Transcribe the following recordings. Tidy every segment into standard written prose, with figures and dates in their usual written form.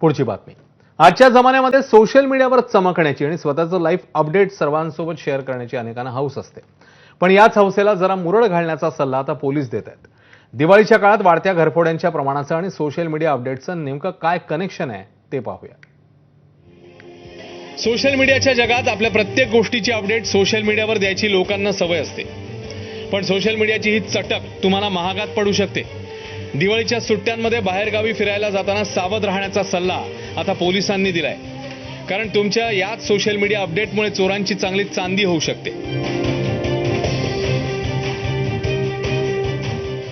पुढची बातमी। आजच्या जमान्यामध्ये सोशल मीडियावर चमकण्याची आणि स्वतःचं लाईफ अपडेट सर्वांसोबत शेअर करण्याची अनेकांना हौस असते, पण याच हौसेला जरा मुरड घालण्याचा सल्ला आता पोलीस देत आहेत। दिवाळीच्या काळात वाढत्या घरफोड्यांच्या प्रमाणाचं आणि सोशल मीडिया अपडेटचं नेमकं काय कनेक्शन आहे ते पाहूया। सोशल मीडियाच्या जगात आपल्या प्रत्येक गोष्टीची अपडेट सोशल मीडियावर द्यायची लोकांना सवय असते, पण सोशल मीडियाची ही चटक तुम्हाला महागात पडू शकते। दिवाळीच्या सुट्ट्यांमध्ये बाहेरगावी फिरायला जाताना सावध राहण्याचा सल्ला आता पोलिसांनी दिलाय, कारण तुमच्या याच सोशल मीडिया अपडेटमुळे चोरांची चांगली चांदी होऊ शकते।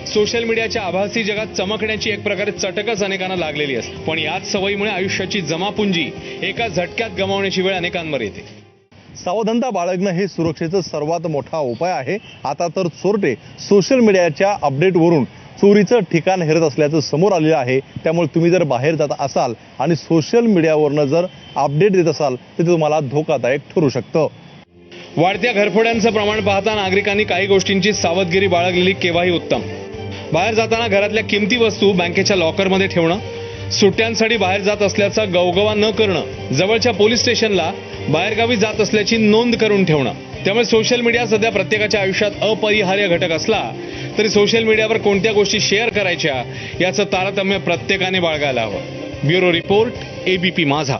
सोशल मीडियाच्या आभासी जगात चमकण्याची एक प्रकारे चटकच अनेकांना लागलेली असते, पण याच सवयीमुळे आयुष्याची जमापुंजी एका झटक्यात गमावण्याची वेळ अनेकांवर येते। सावधानता बाळगणं हे सुरक्षेचा सर्वात मोठा उपाय आहे। आता तर चोरटे सोशल मीडियाच्या अपडेटवरून चोरीचं ठिकाण हेरत असल्याचं समोर आलेलं आहे। त्यामुळे तुम्ही जर बाहेर जात असाल आणि सोशल मीडियावरनं जर अपडेट देत असाल तर ते तुम्हाला धोकादायक ठरू शकतं। वाढत्या घरफोड्यांचं प्रमाण पाहता नागरिकांनी काही गोष्टींची सावधगिरी बाळगलेली केव्हाही उत्तम। बाहेर जाताना घरातल्या किमती वस्तू बँकेच्या लॉकरमध्ये ठेवणं, सुट्ट्यांसाठी बाहेर जात असल्याचा गवगवा न करणं, जवळच्या पोलीस स्टेशनला बाहेरगावी जात असल्याची नोंद करून ठेवणं। त्यामुळे सोशल मीडिया सध्या प्रत्येकाच्या आयुष्यात अपरिहार्य घटक असला तरी सोशल मीडियावर कोणत्या गोष्टी शेअर करायच्या याचं तारतम्य प्रत्येकाने बाळगायला हवं। ब्युरो रिपोर्ट, ABP माझा।